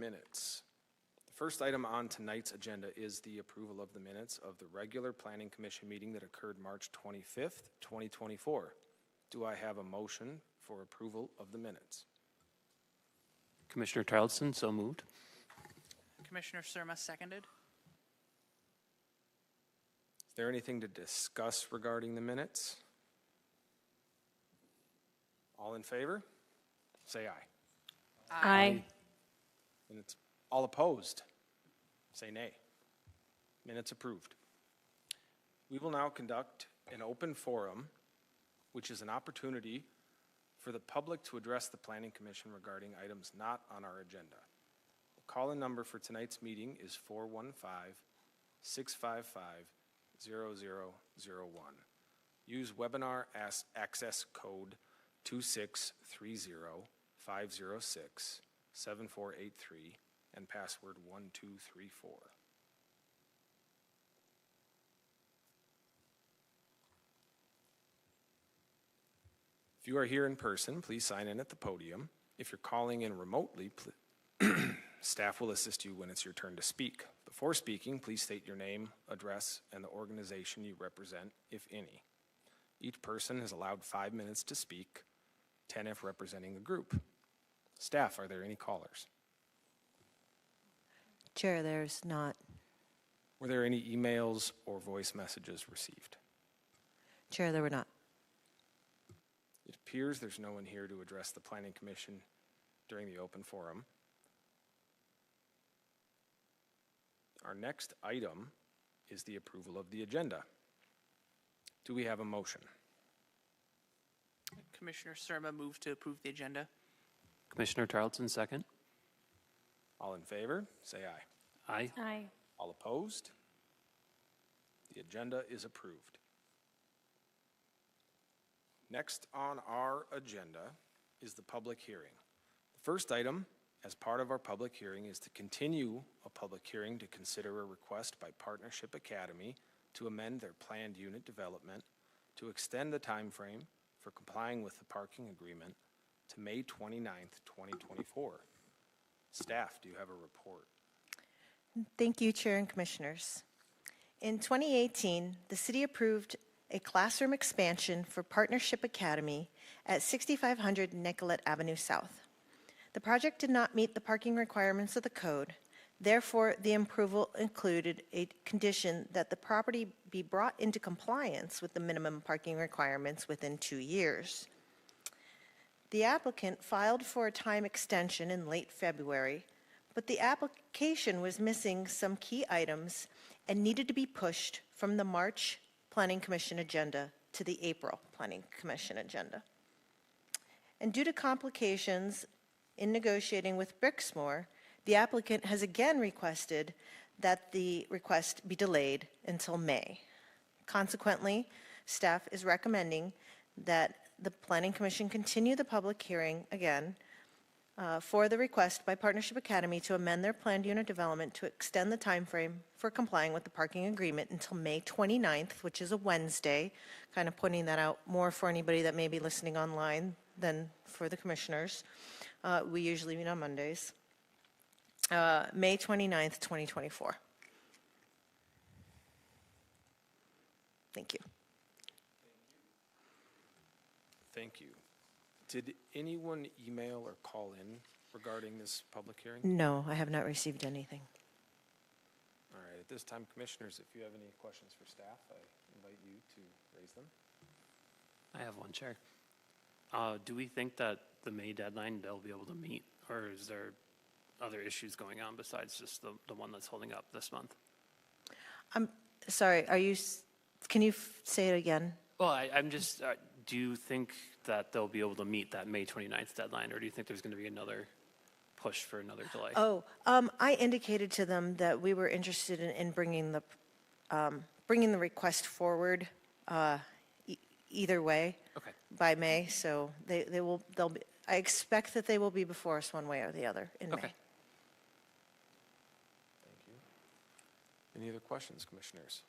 minutes. The first item on tonight's agenda is the approval of the minutes of the regular Planning Commission meeting that occurred March 25th, 2024. Do I have a motion for approval of the minutes? Commissioner Charleston, so moved. Commissioner Surma seconded. Is there anything to discuss regarding the minutes? All in favor? Say aye. Aye. Minutes. All opposed? Say nay. Minutes approved. We will now conduct an open forum, which is an opportunity for the public to address the Planning Commission regarding items not on our agenda. The call-in number for tonight's meeting is 415-655-0001. Use webinar access code 2630-506-7483 and password 1234. If you are here in person, please sign in at the podium. If you're calling in remotely, staff will assist you when it's your turn to speak. Before speaking, please state your name, address, and the organization you represent, if any. Each person is allowed 5 minutes to speak, 10 if representing a group. Staff, are there any callers? Chair, there's not. Were there any emails or voice messages received? Chair, there were not. It appears there's no one here to address the Planning Commission during the open forum. Our next item is the approval of the agenda. Do we have a motion? Commissioner Surma moved to approve the agenda. Commissioner Charleston, second. All in favor, say aye. Aye. Aye. All opposed? The agenda is approved. Next on our agenda is the public hearing. The first item, as part of our public hearing, is to continue a public hearing to consider a request by Partnership Academy to amend their planned unit development to extend the time frame for complying with the parking agreement to May 29th, 2024. Staff, do you have a report? Thank you, Chair and Commissioners. In 2018, the city approved a classroom expansion for Partnership Academy at 6500 Nicollet Avenue South. The project did not meet the parking requirements of the code. Therefore, the approval included a condition that the property be brought into compliance with the minimum parking requirements within 2 years. The applicant filed for a time extension in late February, but the application was missing some key items and needed to be pushed from the March Planning Commission agenda to the April Planning Commission agenda. And due to complications in negotiating with Brixmor, the applicant has again requested that the request be delayed until May. Consequently, staff is recommending that the Planning Commission continue the public hearing again for the request by Partnership Academy to amend their planned unit development to extend the time frame for complying with the parking agreement until May 29th, which is a Wednesday, kind of pointing that out more for anybody that may be listening online than for the commissioners. We usually meet on Mondays. May 29th, 2024. Thank you. Thank you. Did anyone email or call in regarding this public hearing? No, I have not received anything. All right, at this time, commissioners, if you have any questions for staff, I invite you to raise them. I have one, Chair. Do we think that the May deadline they'll be able to meet, or is there other issues going on besides just the one that's holding up this month? I'm sorry, can you say it again? Well, I'm just, do you think that they'll be able to meet that May 29th deadline, or do you think there's going to be another push for another delay? Oh, I indicated to them that we were interested in bringing the request forward either way. Okay. By May, so they'll be, I expect that they will be before us one way or the other in Okay. May. Thank you. Any other questions, commissioners?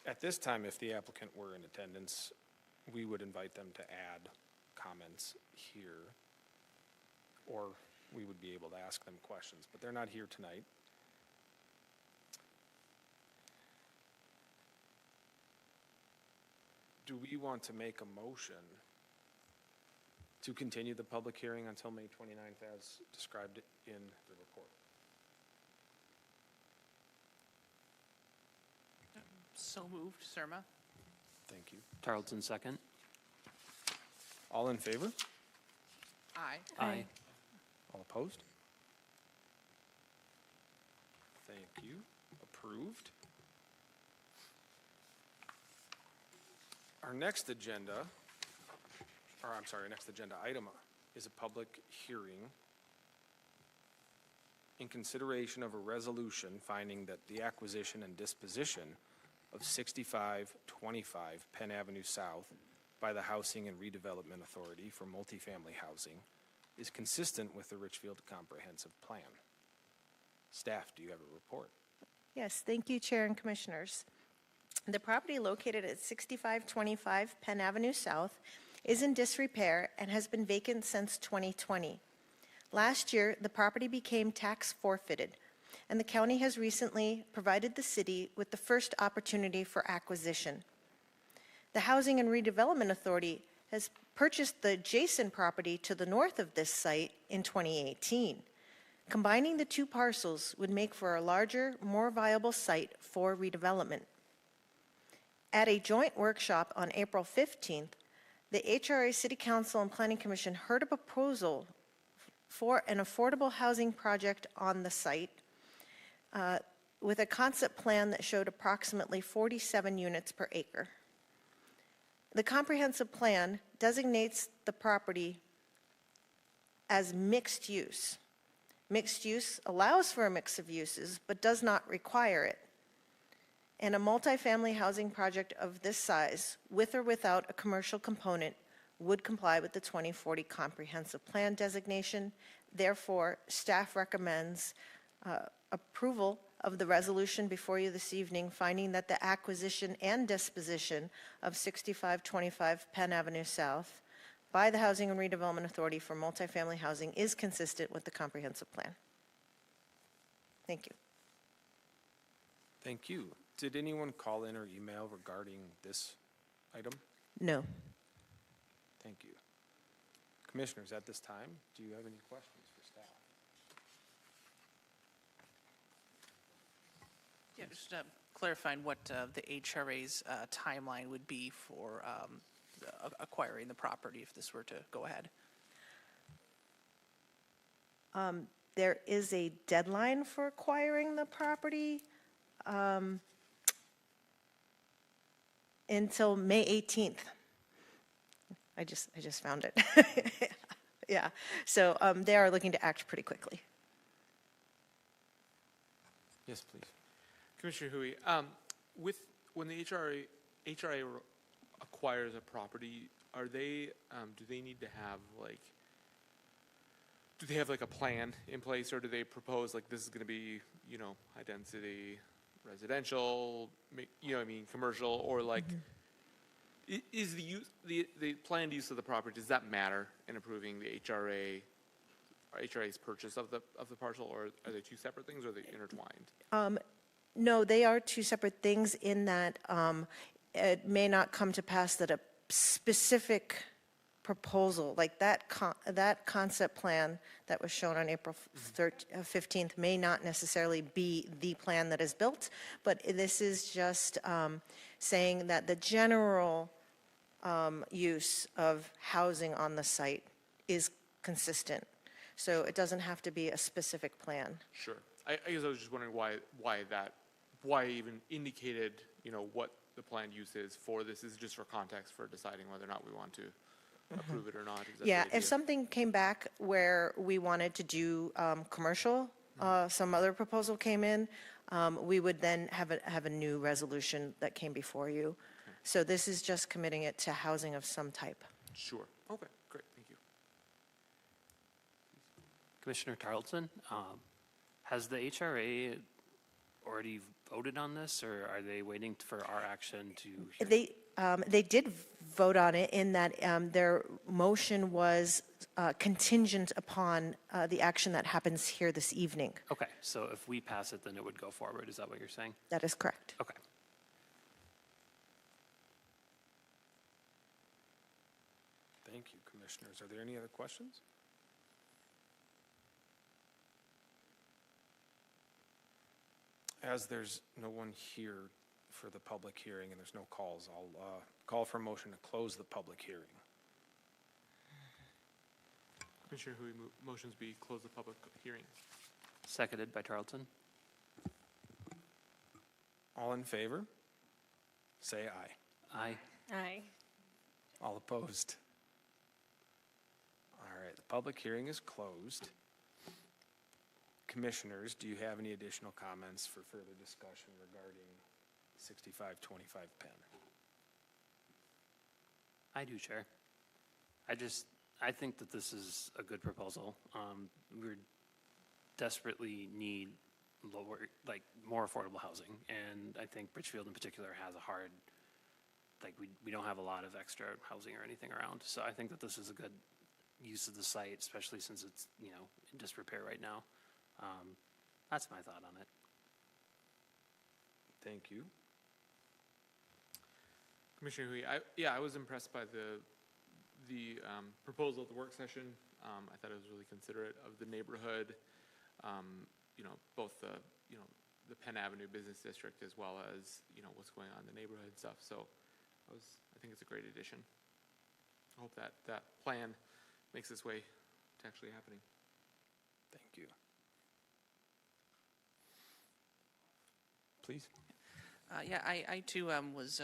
At this time, if the applicant were in attendance, we would invite them to add comments here. or we would be able to ask them questions, but they're not here tonight. Do we want to make a motion to continue the public hearing until May 29th as described in the report? So moved. Surma? Thank you. Tarleton, second. All in favor? Aye. Aye. All opposed? Thank you. Approved. Our next agenda, next agenda item is a public hearing in consideration of a resolution finding that the acquisition and disposition of 6525 Penn Avenue South by the Housing and Redevelopment Authority for multifamily housing is consistent with the Richfield Comprehensive Plan. Staff, do you have a report? Yes, thank you, Chair and Commissioners. The property located at 6525 Penn Avenue South is in disrepair and has been vacant since 2020. Last year, the property became tax forfeited, and the county has recently provided the city with the first opportunity for acquisition. The Housing and Redevelopment Authority has purchased the adjacent property to the north of this site in 2018. Combining the two parcels would make for a larger, more viable site for redevelopment. At a joint workshop on April 15th, the HRA City Council and Planning Commission heard a proposal for an affordable housing project on the site with a concept plan that showed approximately 47 units per acre. The comprehensive plan designates the property as mixed use. Mixed use allows for a mix of uses, but does not require it. And a multifamily housing project of this size, with or without a commercial component, would comply with the 2040 comprehensive plan designation. Therefore, staff recommends approval of the resolution before you this evening, finding that the acquisition and disposition of 6525 Penn Avenue South by the Housing and Redevelopment Authority for multifamily housing is consistent with the comprehensive plan. Thank you. Thank you. Did anyone call in or email regarding this item? No. Thank you. Commissioners, at this time, do you have any questions for staff? Yeah, just clarifying what the HRA's timeline would be for acquiring the property if this were to go ahead. There is a deadline for acquiring the property until May 18th. I just found it. Yeah, so they are looking to act pretty quickly. Yes, please. Commissioner Hui, when the HRA acquires a property, are they do they need to have like a plan in place, or do they propose like this is going to be high density residential, commercial, or like is the planned use of the property, does that matter in approving the HRA's purchase of the parcel, or are they two separate things, or are they intertwined? No, they are two separate things in that it may not come to pass that a specific proposal, like that concept plan that was shown on April 15th may not necessarily be the plan that is built, but this is just saying that the general use of housing on the site is consistent. So it doesn't have to be a specific plan. Sure. I guess I was just wondering why I even indicated, what the planned use is for this. Is just for context for deciding whether or not we want to approve it or not. Is that Yeah, the idea? if something came back where we wanted to do commercial, some other proposal came in, we would then have a new resolution that came before you. Okay. So this is just committing it to housing of some type. Sure. Okay, great, thank you. Commissioner Tarleton, has the HRA already voted on this, or are they waiting for our action to? they did vote on it in that their motion was contingent upon the action that happens here this evening. Okay, so if we pass it, then it would go forward, is that what you're saying? That is correct. Okay. Thank you, Commissioners. Are there any other questions? As there's no one here for the public hearing and there's no calls, I'll call for a motion to close the public hearing. Commissioner Hui, motions be close the public hearing. Seconded by Tarleton. All in favor? Say aye. Aye. Aye. All opposed? All right, the public hearing is closed. Commissioners, do you have any additional comments for further discussion regarding 6525 Penn? I do, Chair. I think that this is a good proposal. We desperately need more affordable housing, and I think Bridgefield in particular has a hard, we don't have a lot of extra housing or anything around. So I think that this is a good use of the site, especially since it's, in disrepair right now. That's my thought on it. Thank you. Commissioner Hui, I was impressed by the proposal at the work session. I thought it was really considerate of the neighborhood, both the Penn Avenue Business District as well as, what's going on in the neighborhood and stuff. So I think it's a great addition. I hope that plan makes its way to actually happening. Thank you. Please. Yeah, I too was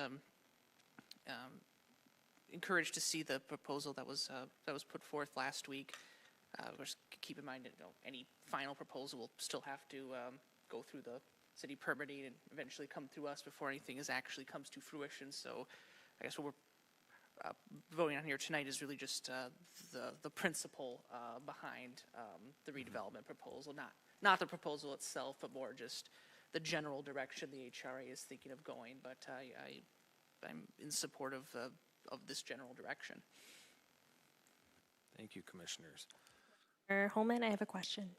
encouraged to see the proposal that was put forth last week. Of course, keep in mind that any final proposal will still have to go through the city permitting and eventually come through us before anything actually comes to fruition. So I guess what we're voting on here tonight is really just the principle behind the redevelopment proposal, not the proposal itself, but more just the general direction the HRA is thinking of going. But I'm in support of this general direction. Thank you, Commissioners. Mayor Holman, I have a question.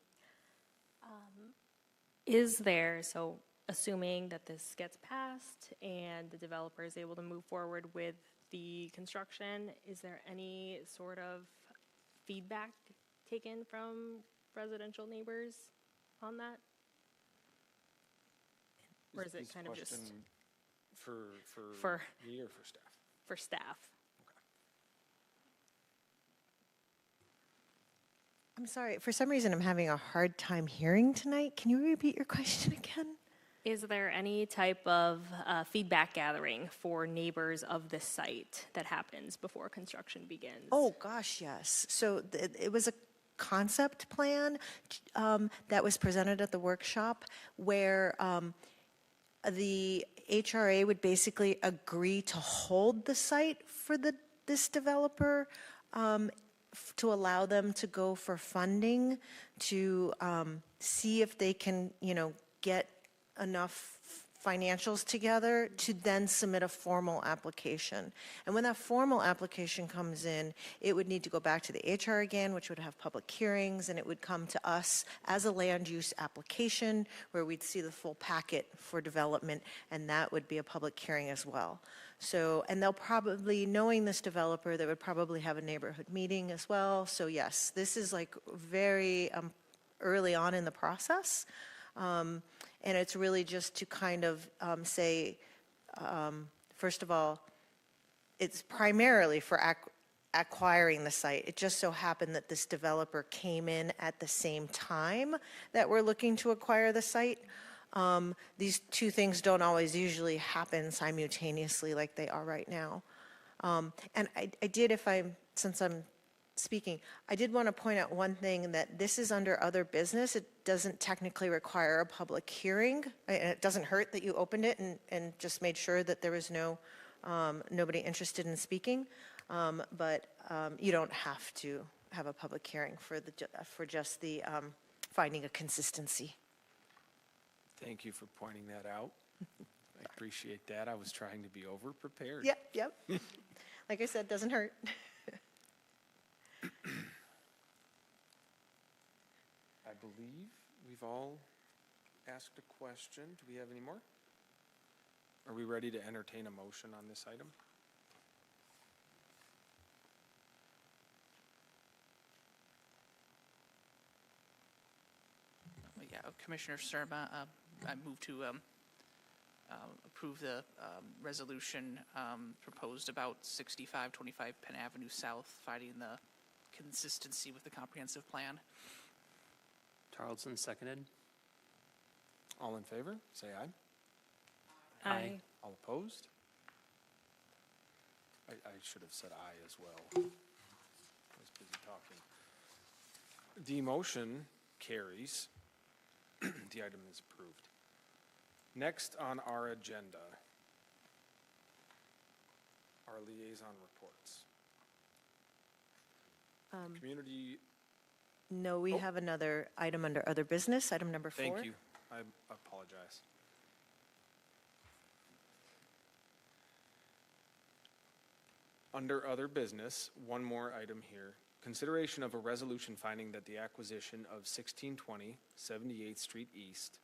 So assuming that this gets passed and the developer is able to move forward with the construction, is there any sort of feedback taken from residential neighbors on that? Or is it kind of just Question for For- me or for staff? for staff? I'm sorry, for some reason I'm having a hard time hearing tonight. Can you repeat your question again? Is there any type of feedback gathering for neighbors of this site that happens before construction begins? Oh, gosh, yes. So it was a concept plan that was presented at the workshop where the HRA would basically agree to hold the site for this developer to allow them to go for funding, to see if they can, get enough financials together to then submit a formal application. And when that formal application comes in, it would need to go back to the HR again, which would have public hearings, and it would come to us as a land use application where we'd see the full packet for development, and that would be a public hearing as well. So, and they'll probably, knowing this developer, they would probably have a neighborhood meeting as well. So yes, this is like very early on in the process. And it's really just to kind of say, first of all, it's primarily for acquiring the site. It just so happened that this developer came in at the same time that we're looking to acquire the site. These two things don't always usually happen simultaneously like they are right now. And I did, since I'm speaking, I did want to point out one thing, that this is under other business. It doesn't technically require a public hearing. And it doesn't hurt that you opened it and just made sure that there was nobody interested in speaking. But you don't have to have a public hearing for just the finding a consistency. Thank you for pointing that out. I appreciate that. I was trying to be over-prepared. Yep. Like I said, doesn't hurt. I believe we've all asked a question. Do we have any more? Are we ready to entertain a motion on this item? Yeah, Commissioner Surma, I move to approve the resolution proposed about 6525 Penn Avenue South, finding the consistency with the comprehensive plan. Tarleton, seconded. All in favor, say aye. Aye. All opposed? I should have said aye as well. I was busy talking. The motion carries. The item is approved. Next on our agenda are liaison reports. Community, No, we have another item under other business, item number 4. thank you. I apologize. Under other business, one more item here. Consideration of a resolution finding that the acquisition of 1620 78th Street East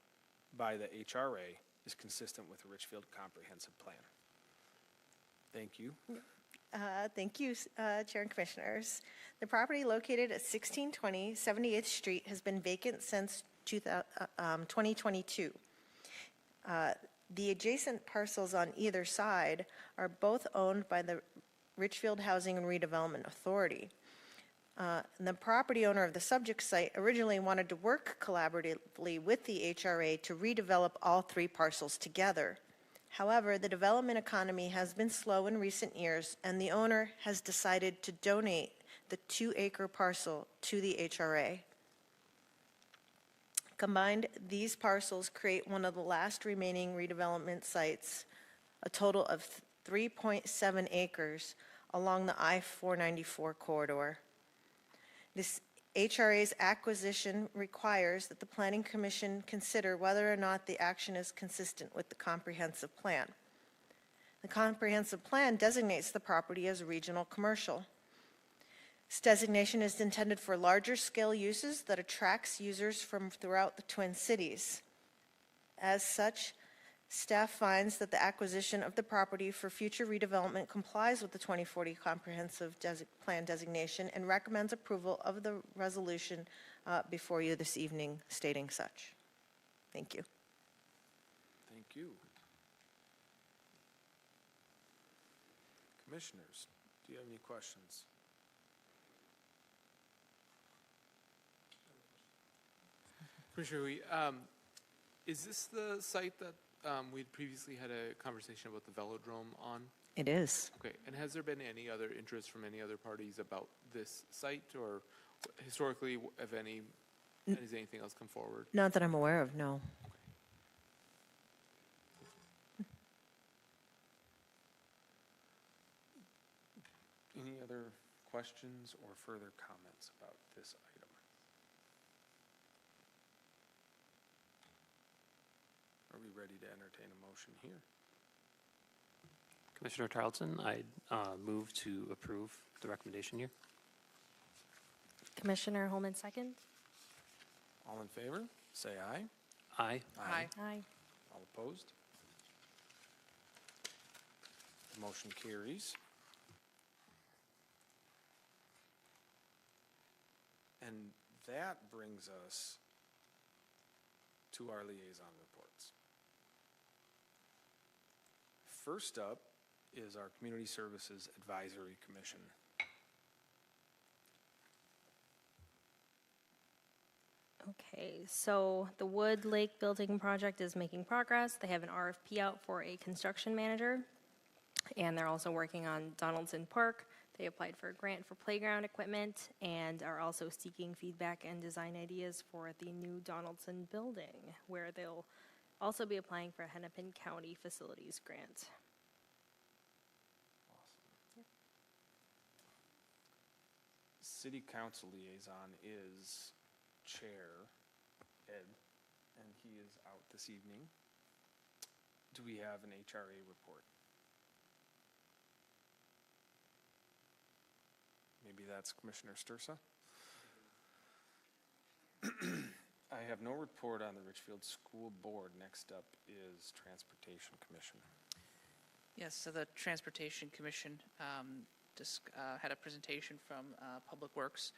by the HRA is consistent with the Richfield Comprehensive Plan. Thank you. Thank you, Chair and Commissioners. The property located at 1620 78th Street has been vacant since 2022. The adjacent parcels on either side are both owned by the Richfield Housing and Redevelopment Authority. And the property owner of the subject site originally wanted to work collaboratively with the HRA to redevelop all 3 parcels together. However, the development economy has been slow in recent years, and the owner has decided to donate the 2-acre parcel to the HRA. Combined, these parcels create one of the last remaining redevelopment sites, a total of 3.7 acres along the I-494 corridor. This HRA's acquisition requires that the Planning Commission consider whether or not the action is consistent with the comprehensive plan. The comprehensive plan designates the property as regional commercial. This designation is intended for larger scale uses that attracts users from throughout the Twin Cities. As such, staff finds that the acquisition of the property for future redevelopment complies with the 2040 Comprehensive Plan designation and recommends approval of the resolution before you this evening stating such. Thank you. Thank you. Commissioners, do you have any questions? Commissioner Hui, is this the site that we'd previously had a conversation about the velodrome on? It is. Okay, and has there been any other interest from any other parties about this site, or historically, if any, has anything else come forward? Not that I'm aware of, no. Any other questions or further comments about this item? Are we ready to entertain a motion here? Commissioner Tarleton, I move to approve the recommendation here. Commissioner Holman, second. All in favor, say aye. Aye. Aye. Aye. All opposed? The motion carries. And that brings us to our liaison reports. First up is our Community Services Advisory Commission. Okay, so the Wood Lake Building Project is making progress. They have an RFP out for a construction manager, and they're also working on Donaldson Park. They applied for a grant for playground equipment and are also seeking feedback and design ideas for the new Donaldson building, where they'll also be applying for a Hennepin County Facilities Grant. City Council Liaison is Chair Ed, and he is out this evening. do we have an HRA report? Maybe that's Commissioner Stursa? I have no report on the Richfield School Board. Next up is Transportation Commission. Yes, so the Transportation Commission had a presentation from Public Works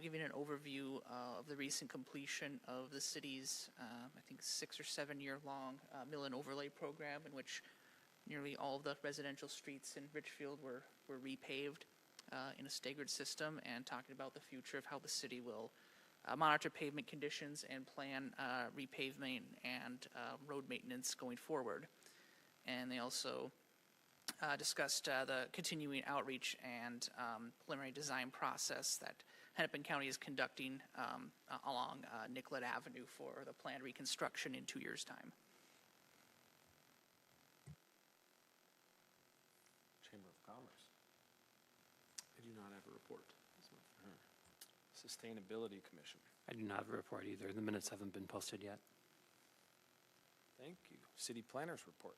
giving an overview of the recent completion of the city's, I think, 6 or 7 year long mill and overlay program, in which nearly all of the residential streets in Richfield were repaved in a staggered system, and talking about the future of how the city will monitor pavement conditions and plan repavement and road maintenance going forward. And they also discussed the continuing outreach and preliminary design process that Hennepin County is conducting along Nicollet Avenue for the planned reconstruction in 2 years' time. Chamber of Commerce. I do not have a report. Sustainability Commission. I do not have a report either. The minutes haven't been posted yet. Thank you. City Planners Report.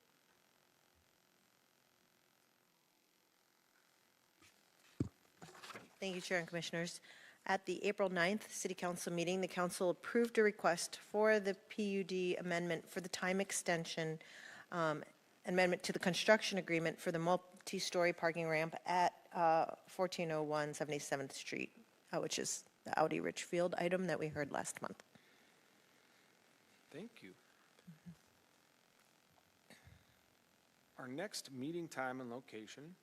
Thank you, Chair and Commissioners. At the April 9th City Council meeting, the council approved a request for the PUD amendment for the time extension, amendment to the construction agreement for the multi-story parking ramp at 1401 77th Street, which is the Audi Richfield item that we heard last month. Thank you. Our next meeting time and location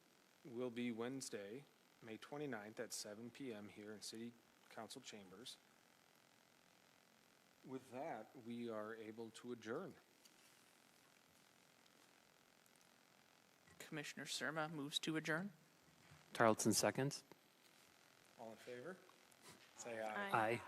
will be Wednesday, May 29th at 7 p.m. here in City Council Chambers. With that, we are able to adjourn. Commissioner Surma moves to adjourn. Tarleton seconds. All in favor? Say Aye. Aye.